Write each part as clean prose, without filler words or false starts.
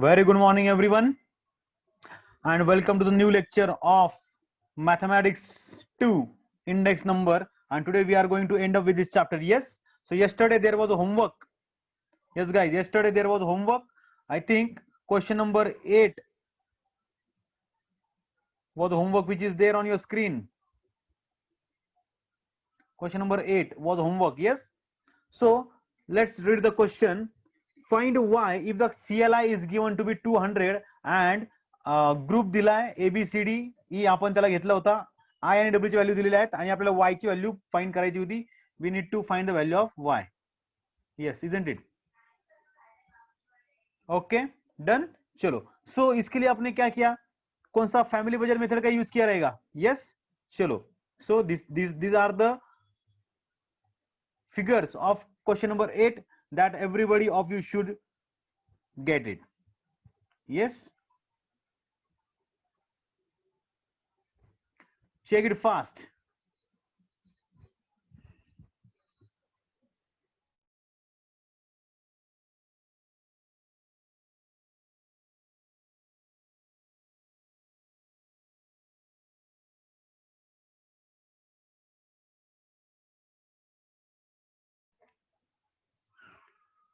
Very good morning, everyone, and welcome to the new lecture of Mathematics 2 Index Number. And today we are going to end up with this chapter. Yes. So yesterday there was a homework. Yes, guys. Yesterday there was homework. I think question number 8 was homework which is there on your screen. Question number 8 was homework. Yes. So let's read the question. Find y if the CLI is given to be 200 and group दिलाय ABCD E आपण त्याला घेतला होता. I आणि W ची value दिलेली आहेत आणि आपल्याला y ची व्हॅल्यू फाइंड करायची होती. We need to find the value of y. Yes, isn't it? Okay, done. चलो. So इसके लिए आपने क्या किया? कौन सा फैमिली बजट मेथड का यूज किया रहेगा? Yes. चलो. So these are the figures of question number 8 that everybody of you should get it. Yes. Check it fast.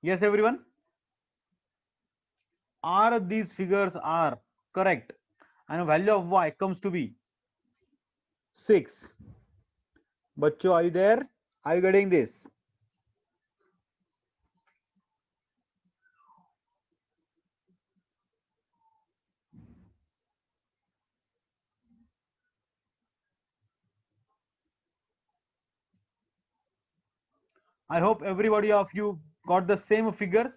Yes, everyone. Are these figures are correct? And value of y comes to be 6. Bachcho, are you there? Are you getting this? I hope everybody of you got the same figures.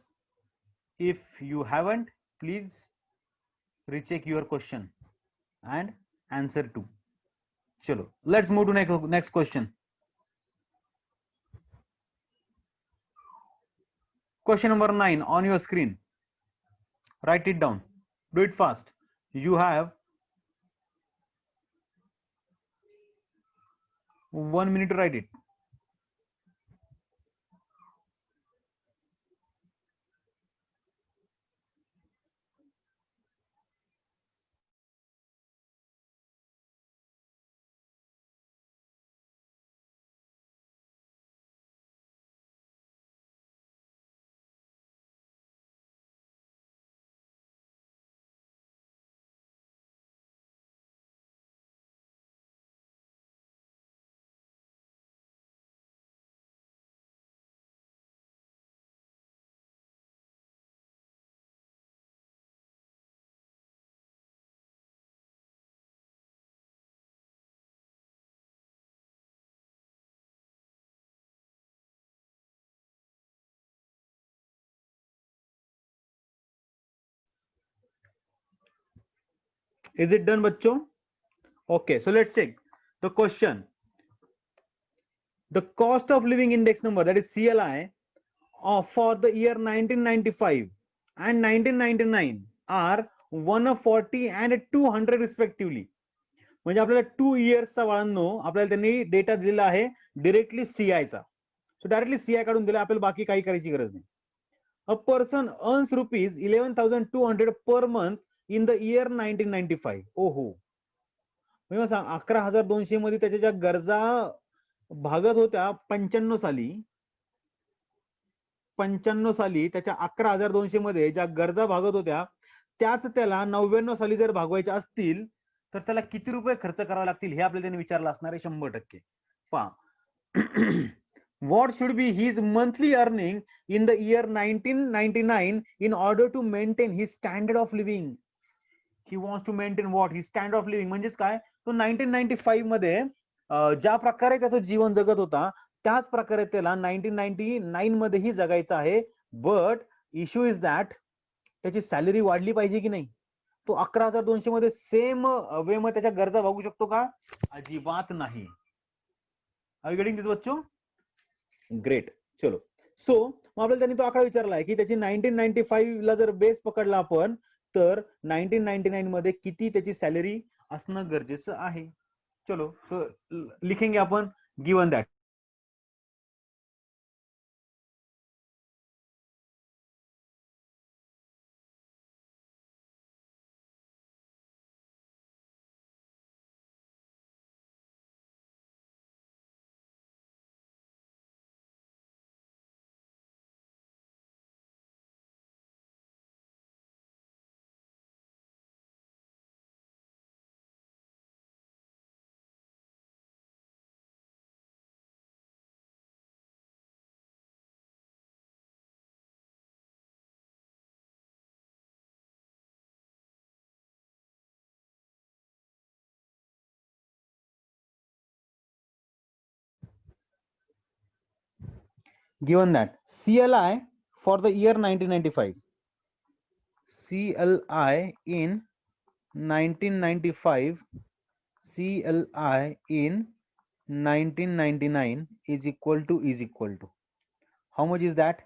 If you haven't, please recheck your question and answer too. Chalo, let's move to next question. Question number 9 on your screen. Write it down. Do it fast. You have 1 minute to write it. Is it done, bachcho? Okay, so let's check the question. The cost of living index number, that is CLI, for the year 1995 and 1999 are 140 and 200 respectively. म्हणजे आपल्याला 2 इयर्सचा बाळांनो आपल्याला त्यांनी data दिलेला आहे directly CI चा. सो directly CI काढून दिला, आपल्याला बाकी काही करायची गरज नाही. A person earns rupees 11,200 per month in the year 1995. ओहो, म्हणजे 11,200 मध्ये त्याच्या ज्या गरजा भागत होत्या 95 साली त्याच्या 11,200 मध्ये ज्या गरजा भागत होत्या त्याच त्याला 99 साली जर भागवायच्या असतील तर त्याला किती रुपये खर्च करावे लागतील हे आपल्याला त्यांनी विचारलं असणार आहे 100%. पहा, what should be his monthly earning in the year 1999 in order to maintain his standard of living. He wants to maintain what? His standard of living. म्हणजेच काय, तो 1995 मध्ये ज्या प्रकारे त्याचं जीवन जगत होता त्याच प्रकारे त्याला 1999 मध्येही जगायचं आहे. बट इश्यू इज दॅट त्याची सॅलरी वाढली पाहिजे की नाही. तो 11,200 मध्ये सेम वे मध्ये त्याच्या गरजा भागू शकतो का? अजिबात नाही. आर यू गेटिंग दिस बच्चो? ग्रेट. चलो, सो मग आपल्याला त्यांनी तो आकडा विचारलाय की त्याची 1995 ला जर बेस पकडला आपण तर 1999 मध्ये किती त्याची सॅलरी असणं गरजेचं आहे. चलो, सो लिखेंगे अपन given that. given that CLI for the year 1995, CLI in 1995, CLI in 1999 is equal to how much is that?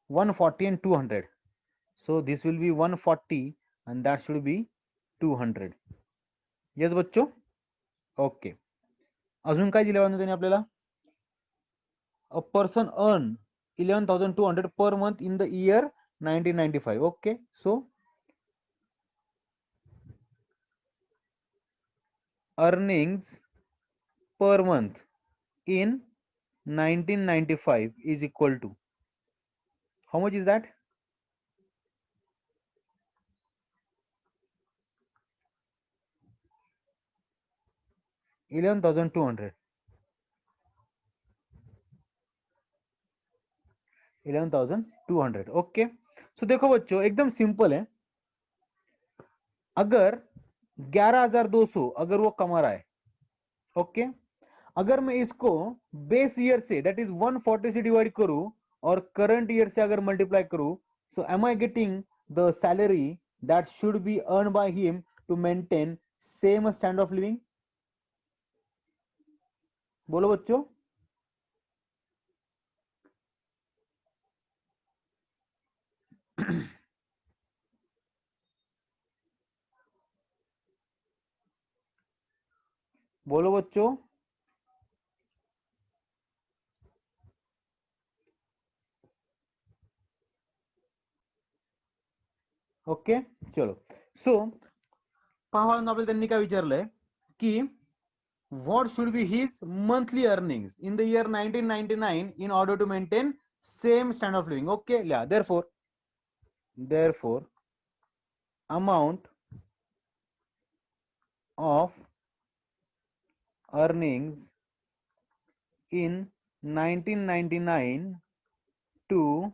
140 and 200. So this will be 140 and that should be 200. Yes बच्चों. Okay. अजून काय दिलं त्यांनी आपल्याला? A person earn 11,200 per month in the year 1995. Okay, so earnings per month in 1995 is equal to how much is that? 11,200. 11,200. Okay. सो देखो बच्चों एकदम simple है. अगर 11,200 अगर वो कमा रहा है, ओके, अगर मैं इसको base year say that is 140 से डिवाइड करूं और करंट ईयर से अगर मल्टीप्लाई करूं, so am I getting the salary that should be earn by him to maintain same standard of living? बोलो बच्चों. बोलो बच्चों. ओके चलो. सो पहा आपल्याला त्यांनी काय विचारलंय की what should be his monthly earnings in the year 1999 in order to maintain same standard of living. Okay, yeah, therefore amount of earnings in 1999 to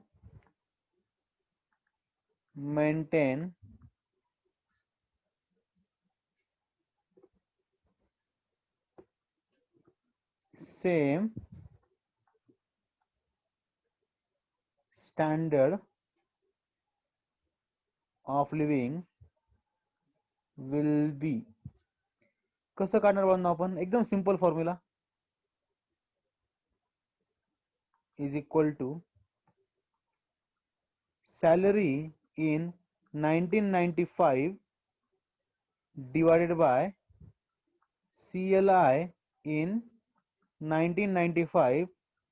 maintain same standard of living will be. कसं काढणार बांधू आपण? एकदम simple formula is equal to salary in 1995 divided by CLI in 1995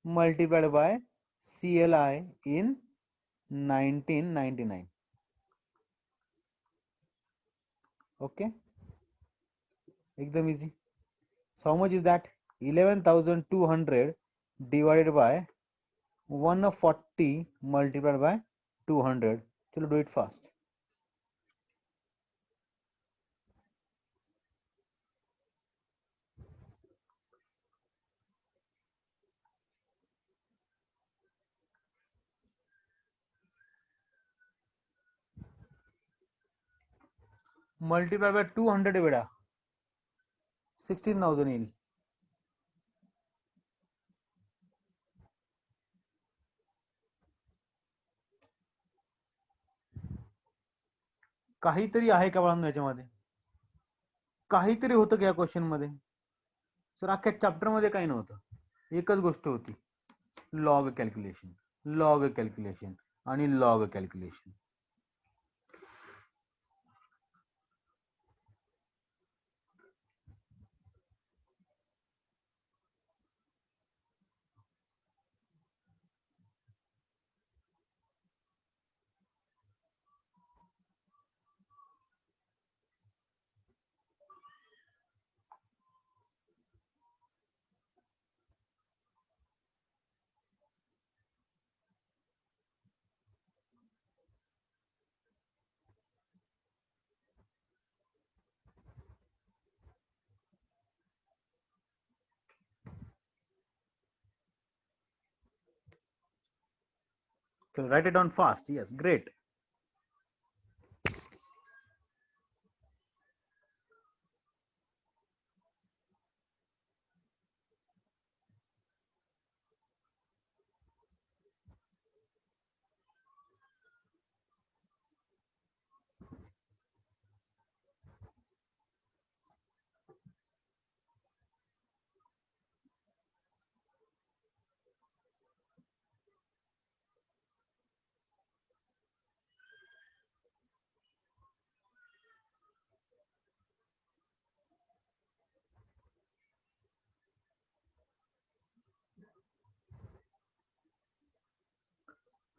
multiplied by CLI in 1999. Okay, एकदम easy. So how much is that? 11,200 divided by 140 multiplied by 200. चलो do it fast. Multiply by 200 बेटा 16,000 येईल. काहीतरी आहे का बाळांनो याच्यामध्ये? काहीतरी होतं का या क्वेश्चन मध्ये? सर अख्ख्या चॅप्टर मध्ये काही नव्हतं. एकच गोष्ट होती, लॉग कॅल्क्युलेशन, लॉग कॅल्क्युलेशन आणि log calculation. So write it down fast. Yes, great.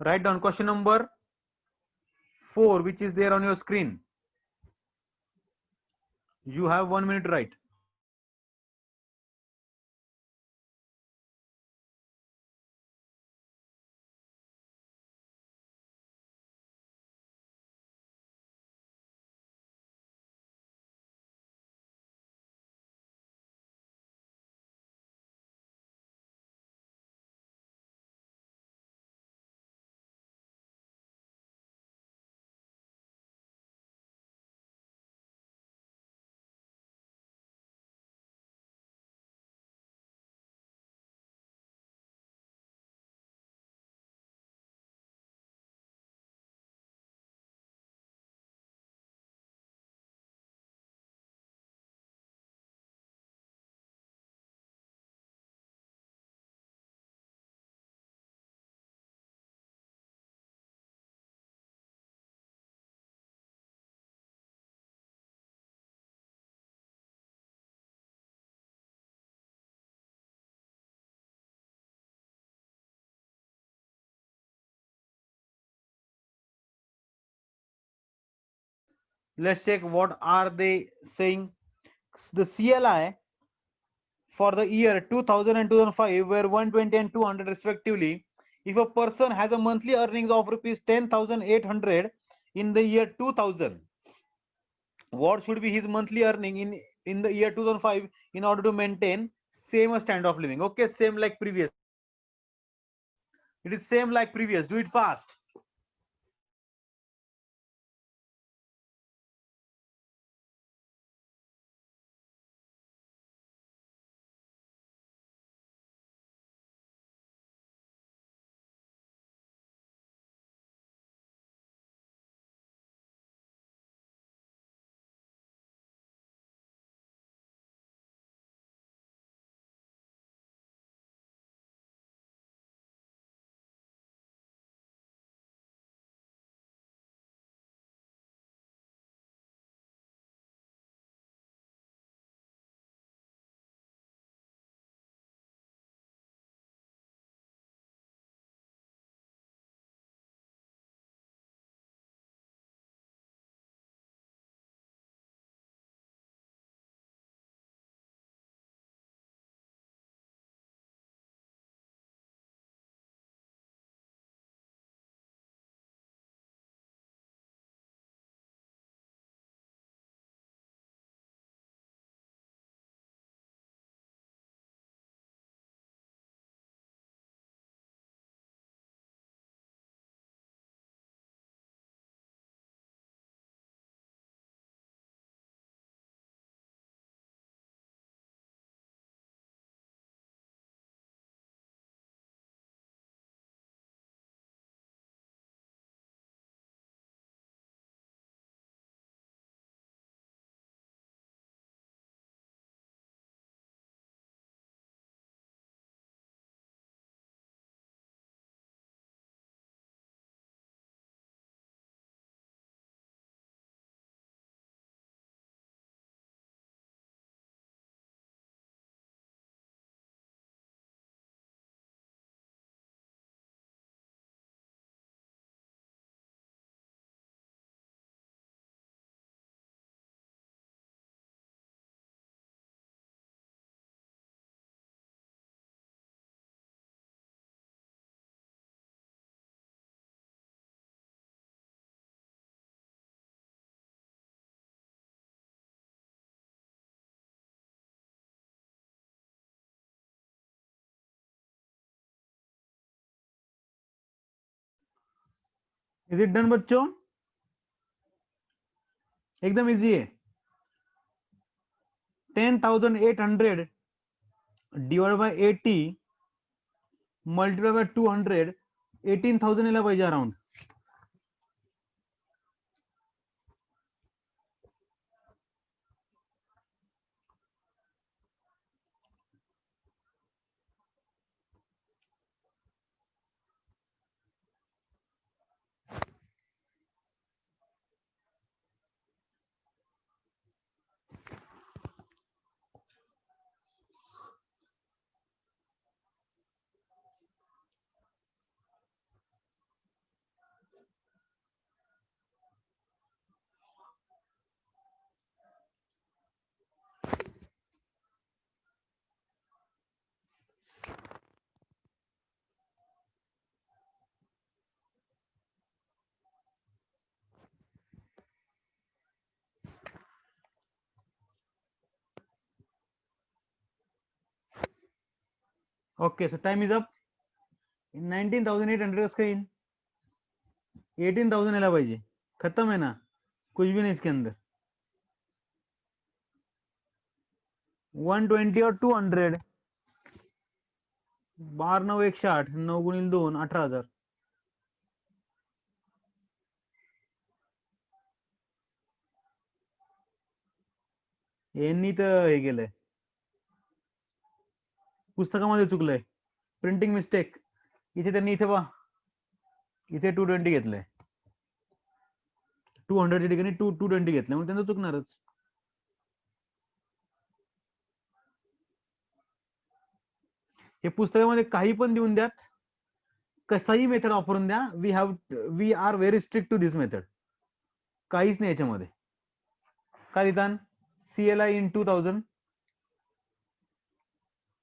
Write down question number 4, which is there on your screen. You have 1 minute to write. Let's check what are they saying. The CLI for the year 2000 and 2005 were 120 and 200 respectively. If a person has a monthly earnings of rupees 10,800 in the year 2000, what should be his monthly earning in the year 2005 in order to maintain same standard of living? Okay, same like previous. It is same like previous. Do it fast. Is it done बच्चों? एकदम easy है. 10,800 divided by 80 multiplied by 200, 18,000 यायला पाहिजे around. Okay so time is up. 19,800 का screen 18,000 एला पाहिजे. खत्म है ना, कुछ भी नहीं इसके अंदर. 120 और 200. 12 9 160 9 गुणिले 2 18,000. यांनी तर हे केलंय, पुस्तकामध्ये चुकलंय, प्रिंटिंग मिस्टेक. इथे त्यांनी इथे बा इथे 220 घेतलंय, 200 च्या ठिकाणी 220 घेतलंय, म्हणून त्यांचं चुकणारच. हे पुस्तकामध्ये काही पण देऊन द्यात, कसाही मेथड वापरून द्या, we are very strict to this method. काहीच नाही याच्यामध्ये. काय लिहितान CLI इन 2000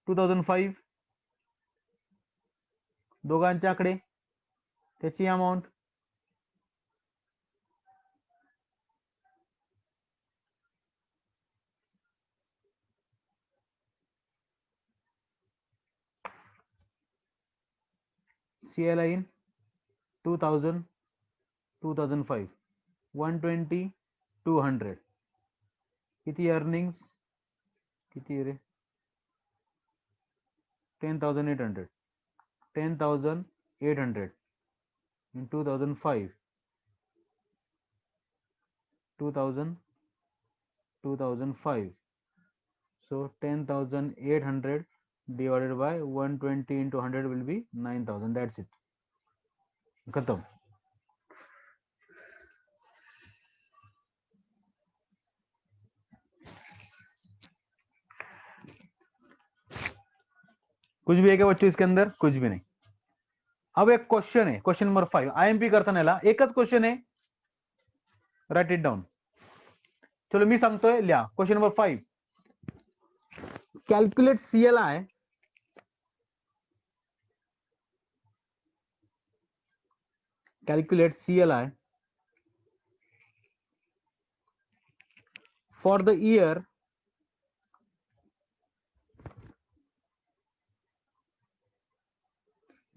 2005 दोघांचे आकडे, त्याची अमाऊंट, CLI इन 2000 2005 120 200 किती अर्निंग, किती रे, 10,800 10,800 in 2005 2005. So 10,800 divided by 120 into 100 will be 9,000. That's it. खत्म. कुछ भी है क्या बच्चों इसके अंदर? कुछ भी नहीं. अब एक क्वेश्चन है, क्वेश्चन नंबर 5. IMP करताना याला एकच क्वेश्चन आहे, राइट इट डाउन. चलो मी सांगतोय, लिहा. Question number 5. Calculate CLI for the year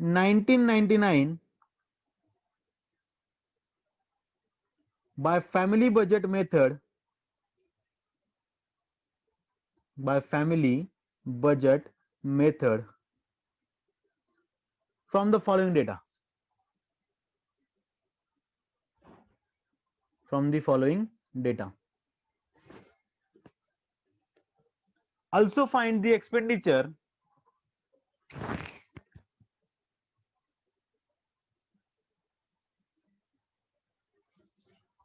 1999 by family budget method from the following data. Also find the expenditure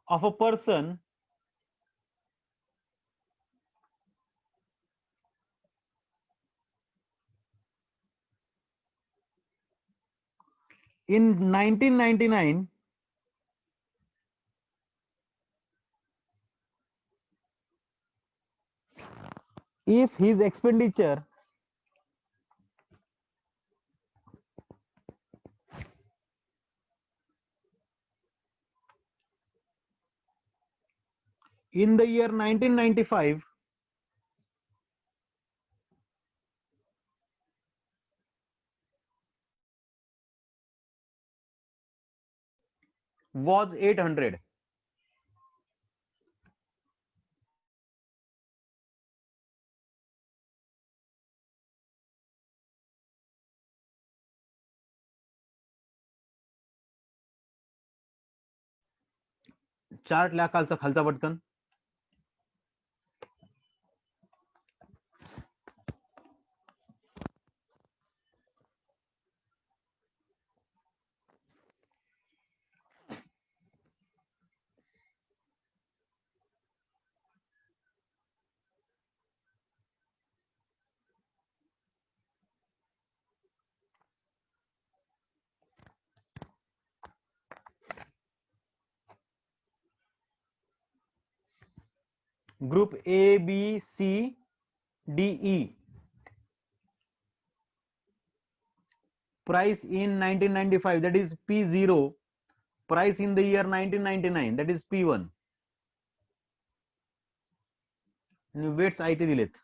of a person in 1999 if his expenditure in the year 1995 was 800. Chart ल्या खालचा पटकन. Group A, B, C, D, E. Price in 1995, that is P0. Price in the year 1999, that is P1. आणि weights आहे ते दिलेत.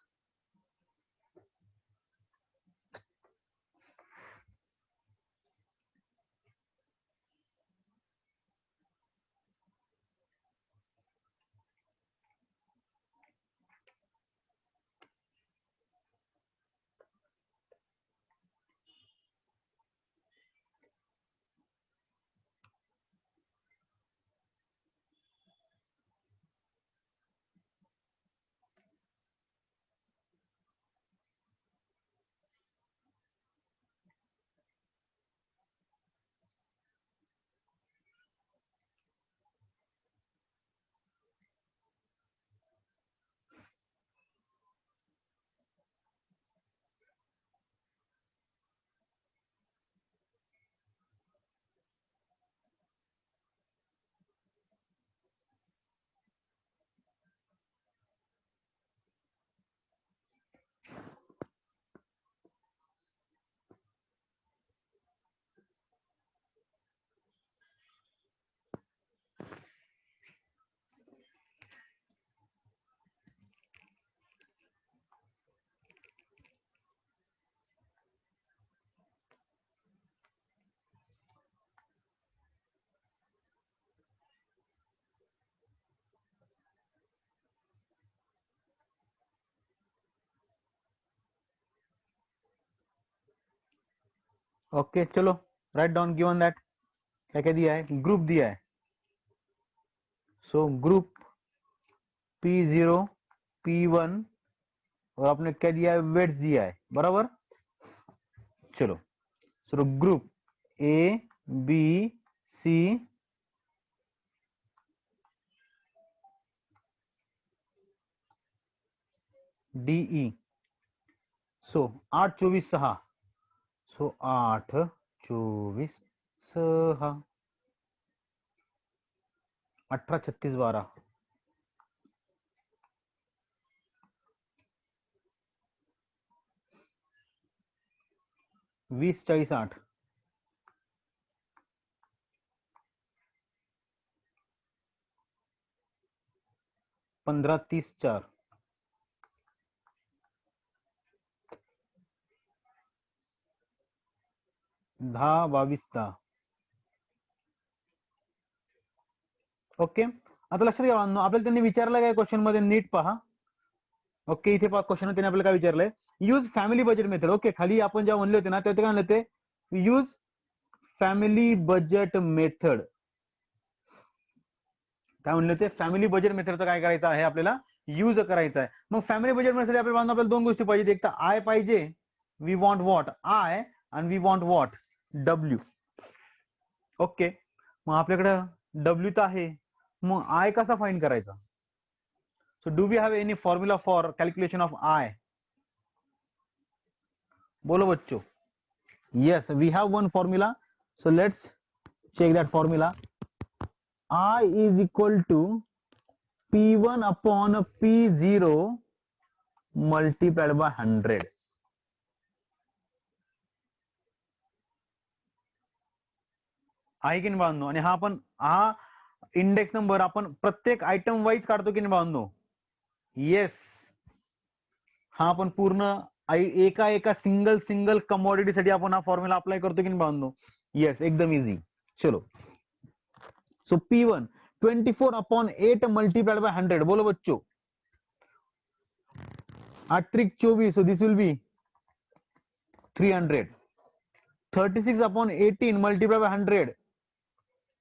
Okay चलो write down given that, क्या क्या दिया है, ग्रुप दिया है। सो ग्रुप P0 P1 और आपने क्या दिया है, वेट्स दिया है बराबर। चलो सो ग्रुप ABCDE। सो 8 24 6, सो 8 24 6, 18 36 12, 20 40 8, 15 30 4, 10 22 10। ओके आता लक्षात घ्या आपल्याला त्यांनी विचारलं काय क्वेश्चन मध्ये, नीट पहा। ओके इथे पहा क्वेश्चन त्यांनी आपल्याला काय विचारलंय, use family budget method. Okay खाली आपण जेव्हा म्हणले होते ना तेव्हा काय म्हणले होते, यूज फॅमिली बजेट मेथड, काय म्हणले होते, फॅमिली बजेट मेथडचं काय करायचं आहे आपल्याला, यूज करायचं आहे। मग फॅमिली बजेट मेथड आपल्याला दोन गोष्टी पाहिजे, एक तर आय पाहिजे, वी वॉन्ट व्हॉट आय आणि we want what W. Okay मग आपल्याकडे डब्ल्यू तर आहे, मग आय कसा फाइंड करायचा। So do we have any formula for calculation of I, बोलो बच्चों। Yes we have one formula, so let's check that formula. I is equal to P1 upon P0 multiplied by 100। आहे की नाही बांधनो, आणि हा index number आपण प्रत्येक item wise काढतो की नाही बांधनो। येस हा आपण पूर्ण एका एका सिंगल कमोडिटी साठी आपण हा फॉर्म्युला अप्लाय करतो की नाही बांधनो। येस एकदम इझी। चलो सो P1 24 अपॉन 8 मल्टीप्लाइड बाय 100, बोलो बच्चों। 8 त्रिक 24, so this will be 300। 36 upon 18 multiplied by 100,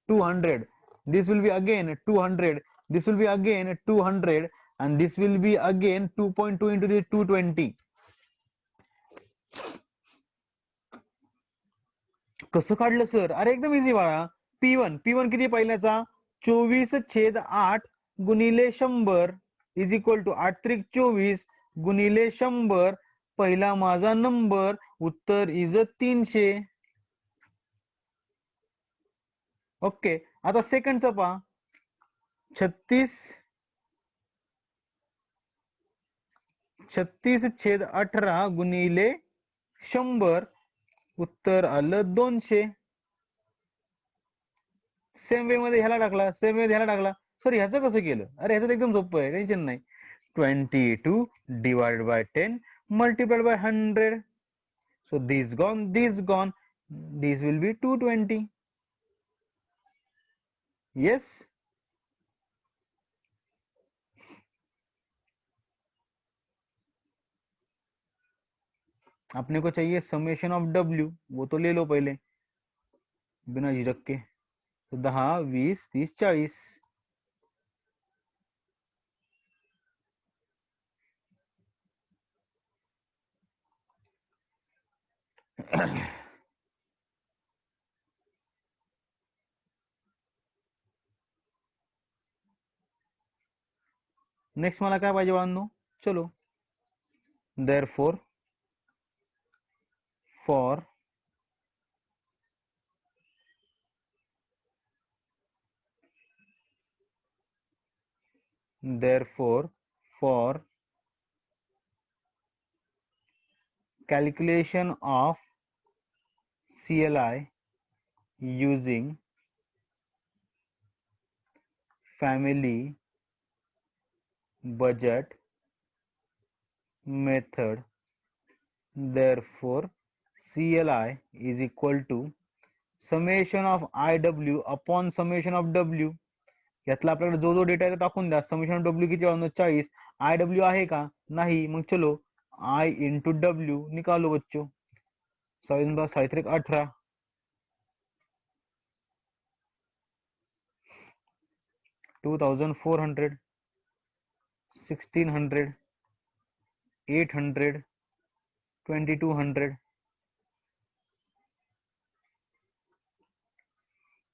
200। This will be again 200, this will be again 200, and this will be again 2.2 into the 220। कसं काढलं सर, अरे एकदम इझी बाळा। P1 किती पहिल्याचा 24/8 गुणिले 100 इज इक्वल टू 8 त्रिक 24 गुणिले 100, पहिला माझा नंबर, उत्तर इज 300। ओके आता सेकंडचा पहा, 36/18 गुणिले 100, उत्तर आलं 200। सेम वे मध्ये ह्याला टाकला, सेम वे ह्याला टाकला। सर ह्याचं कसं केलं, अरे ह्याचं एकदम सोपं आहे, टेन्शन नाही। 22 divided by 10 multiplied by 100, so this gone, this will be 220। Yes अपने को चाहिए समेशन ऑफ डब्ल्यू, वो तो ले लो पहले बिना झिझक के। तो 10 20 30 40। नेक्स्ट मला काय पाहिजे बांधनो, चलो therefore for calculation of CLI using family budget method, therefore CLI is equal to summation of IW upon summation of W। यातला आपल्याकडे जो जो डेटा आहे तो टाकून द्या। समेशन ऑफ डब्ल्यू किती वाजनो 40, IW आहे का नाही, मग चलो I इंटू डब्ल्यू निकालो बच्चों। साहित्रिक 18, 2400, 1600, 800, 2200.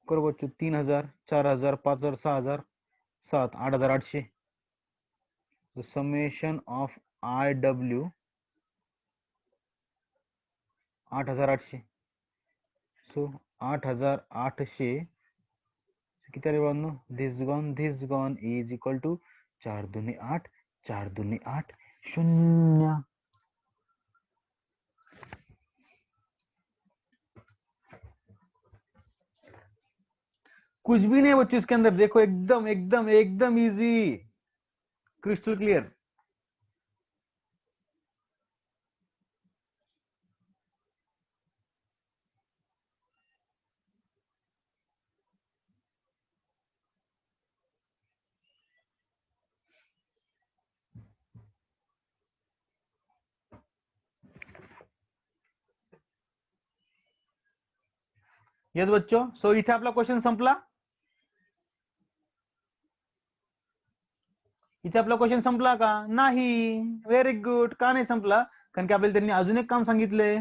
करो बच्चों, 3000, 4000, 5000, 6000, 7, 8800. The summation of IW 8800. सो 8800 किती आले बाळांनो? This one is equal to 4 दुने 8, 4 दुने 8, 0. कुछ भी नहीं है बच्चों इसके अंदर, देखो एकदम एकदम एकदम इजी, क्रिस्टल क्लियर. येस बच्चों, सो इथे आपला क्वेश्चन संपला. इथे आपला क्वेश्चन संपला का? नाही. Very good. का नाही संपला? कारण की आपल्याला त्यांनी अजून एक काम सांगितलंय.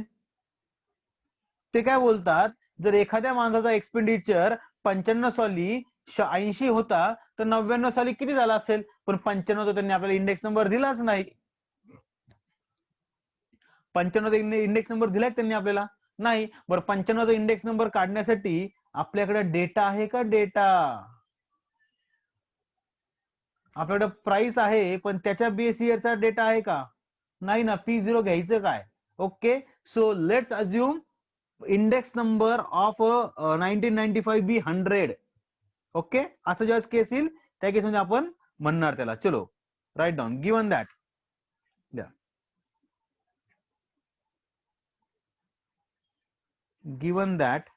ते काय बोलतात, जर एखाद्या माणसाचा एक्सपेंडिचर 95 साली 80 होता तर 99 साली किती झाला असेल? पण 95 तर त्यांनी आपल्याला इंडेक्स नंबर दिलाच नाही. 95 इंडेक्स नंबर दिलाय त्यांनी आपल्याला? नाही. बरं, 95 इंडेक्स नंबर काढण्यासाठी आपल्याकडे डेटा आहे का? डेटा आपल्याकडे प्राइस आहे, पण त्याच्या बेस इयरचा डेटा आहे का? नाही ना. P0 घ्यायचं काय? Okay, so let's assume index number of 1995 be 100. Okay, असं ज्यावेळेस केस येईल त्या केसमध्ये आपण म्हणणार त्याला. चलो write down. Given that, given that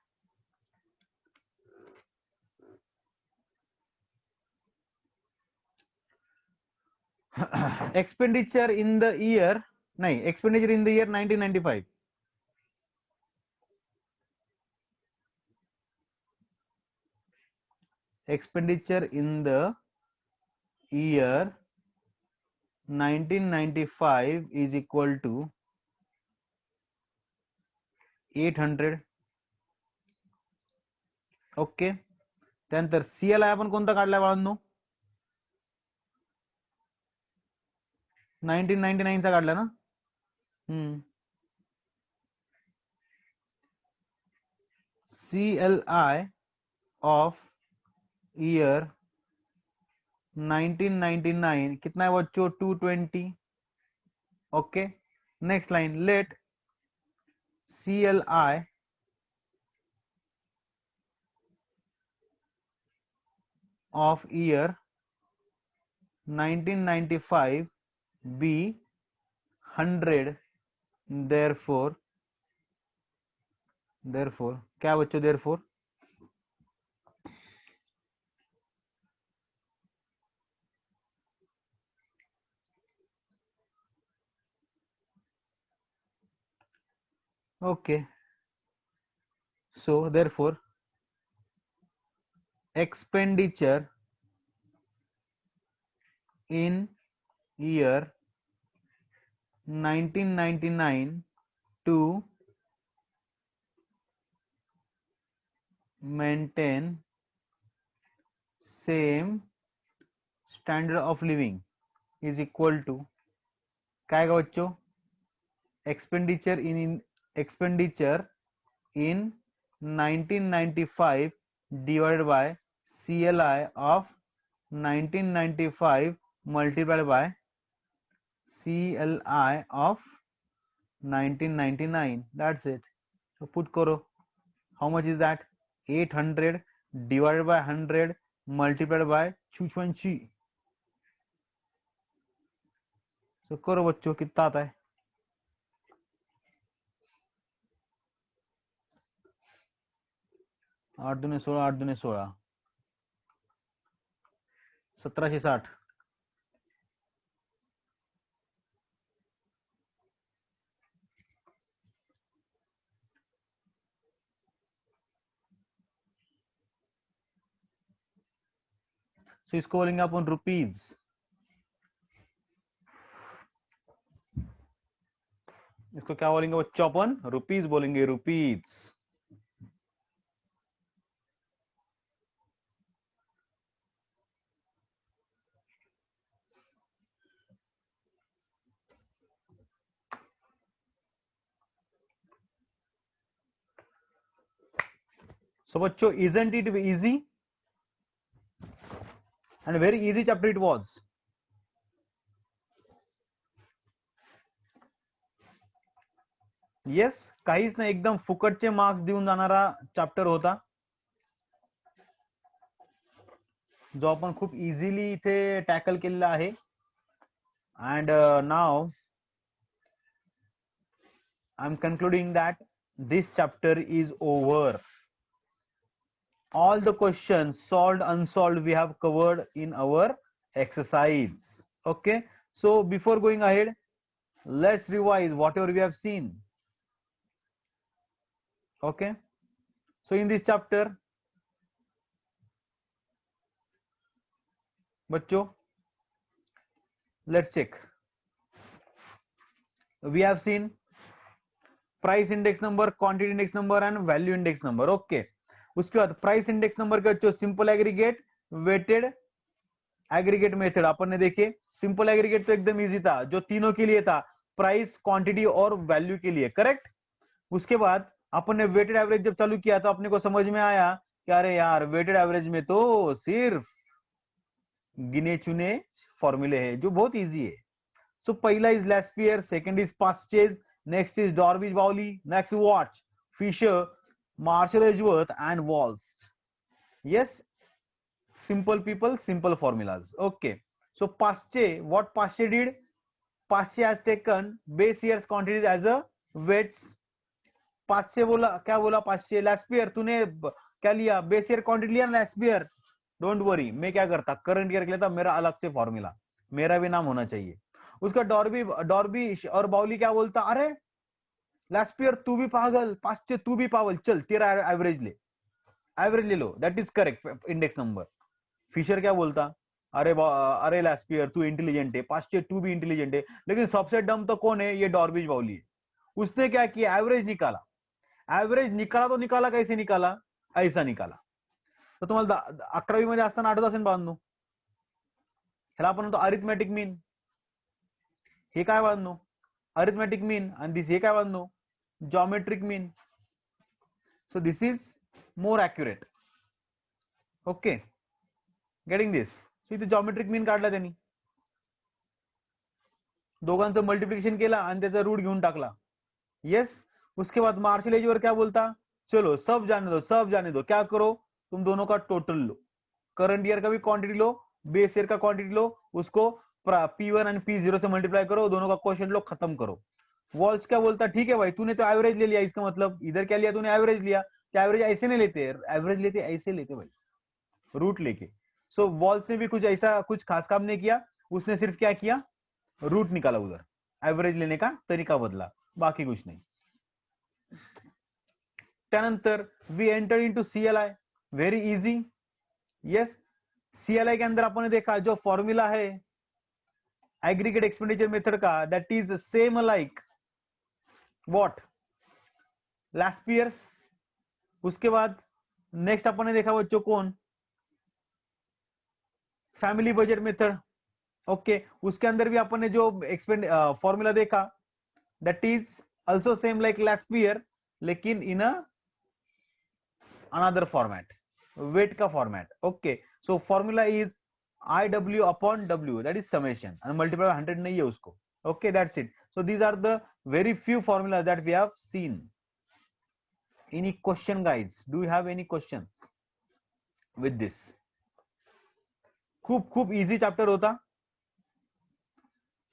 expenditure in the year, नाही, expenditure in the year 1995. Expenditure in the year 1995 is equal to 800. Okay, त्यानंतर CLI आपण कोणता काढलाय बाळांनो? 1999 चा काढला ना. CLI of year 1999 कितना है बच्चों? 220. Okay, next line, let CLI of year 1995 be 100. therefore क्या बच्चों? therefore okay, so therefore expenditure in year 1999 to maintain same standard of living is equal to क्या आएगा बच्चों? expenditure in 1995 divided by CLI of 1995 multiplied by CLI of 1999. That's it. So put karo. How much is that? 800 divided by 100 multiplied by 220. So करो बच्चों, कितना आता है? 8 दूने 16, 8 दूने 16, 1760. सो इसको बोलेंगे अपन रुपीज, इसको क्या बोलेंगे बच्चों अपन? रुपीज बोलेंगे, रुपीज। सो बच्चों, isn't it easy? And very easy chapter it was. Yes, काहीच नाही, एकदम फुकटचे मार्क्स देऊन जाणारा चॅप्टर होता, जो आपण खूप इझिली इथे टॅकल केलेला आहे. And now I am concluding that this chapter is over. All the questions solved, unsolved, we have covered in our exercise. Okay, so before going ahead, let's revise whatever we have seen. Okay, so in this chapter, bachcho, let's check. We have seen price index number, quantity index number and value index number. Okay, उसके बाद price index number का जो simple aggregate, weighted aggregate method अपन ने देखे. Simple aggregate तो एकदम easy था, जो तीनों के लिए था, प्राइस, क्वांटिटी और वैल्यू के लिए, करेक्ट. उसके बाद अपन ने वेटेड एवरेज जब चालू किया तो अपने को समझ में आया कि अरे यार, वेटेड एवरेज में तो सिर्फ गिने चुने फॉर्मूले हैं जो बहुत इजी है. सो पहला is Laspeyres, second is Paasche's, next is Dorbish Bowley, next watch, Fisher, Marshall Edgeworth and Walsh. Yes, simple people, simple formulas. Okay, so Paasche, what Paasche did? Paasche has taken base year's quantities as a weights. Paasche बोला, क्या बोला Paasche? Laspeyres, तूने क्या लिया? Base year quantity लिया ना Laspeyres. Don't worry, मैं क्या करता, करंट ईयर के लेता, मेरा अलग से फॉर्मूला, मेरा भी नाम होना चाहिए. उसका डॉर्बी और बाउली क्या बोलता? अरे लेस्पियर तू भी पागल, पास्चे तू भी पागल, चल तेरा एवरेज ले, एवरेज ले लो, that is correct index number. Fisher क्या बोलता? अरे लेस्पियर तू इंटेलिजेंट है, पास्चे तू भी इंटेलिजेंट है, लेकिन सबसे डम तो कौन है? ये डॉर्बिज बाउली है. उसने क्या किया? एवरेज निकाला. एवरेज निकाला तो निकाला, कैसे निकाला? ऐसा निकाला. तर तुम्हाला 11वी मध्ये असताना आठवत असेल बांधू, ह्याला आपण म्हणतो अरिथमॅटिक मीन. हे काय बांधू? Arithmetic mean. आणि दिस हे काय बांधू? geometric mean. So this is more accurate. Okay, getting this? So इथे geometric mean काढला त्यांनी, दोघांचं मल्टिप्लिकेशन केला आणि त्याचा रूट घेऊन टाकला. यस. उसके बाद मार्शल एजवर क्या बोलता? चलो सब जाने दो, सब जाने दो, क्या करो तुम दोनों का टोटल लो, करंट ईयर का भी क्वांटिटी लो, बेस ईयर का क्वांटिटी लो, उसको P1 और P0 से मल्टीप्लाई करो, दोनों का क्वेश्चन लो, खत्म करो. वॉल्स क्या बोलता? ठीक है भाई, तूने तो एवरेज ले लिया, इसका मतलब इधर क्या लिया तूने? एवरेज लिया. क्या एवरेज ऐसे नहीं लेते? एवरेज लेते ऐसे लेते भाई, रूट लेके. सो वॉल्स ने भी कुछ ऐसा कुछ खास काम नहीं किया, उसने सिर्फ क्या किया? रूट निकाला, उधर एवरेज लेने का तरीका बदला, बाकी कुछ नहीं. त्यानंतर we enter into CLI, very easy. Yes, CLI के अंदर अपन ने देखा जो फॉर्मूला है एग्रीगेट एक्सपेंडिचर मेथड का, that is same like what? Laspeyres. उसके बाद नेक्स्ट अपन ने देखा बच्चों कौन? Family budget method. ओके, उसके अंदर भी अपन ने जो एक्सपेंड फॉर्मूला देखा, that is also same like Laspeyres, लेकिन इन अनदर फॉर्मेट, वेट का format. Okay, so formula is IW upon W, that is summation, and multiply by 100 नहीं है उसको. Okay, that's it. So these are the very few formulas that we have seen. Any question guys? Do you have any question with this? खूप खूप easy chapter होता,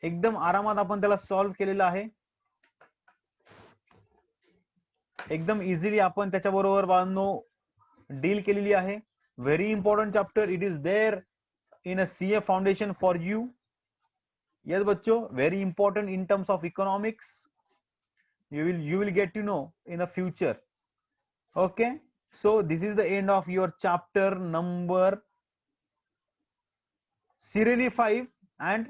एकदम आरामात आपण त्याला सॉल्व्ह केलेला आहे. एकदम इझिली आपण त्याच्याबरोबर बांधनो डील केलेली आहे. Very important chapter, it is there in a CA foundation for you. Yes bachcho, very important in terms of economics. You will get to know in the future. Okay, so this is the end of your chapter number serially 5 and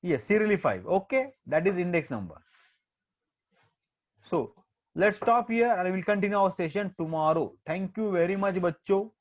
yes, serially 5. Okay, that is index number. So let's stop here and we will continue our session tomorrow. Thank you very much, bachcho.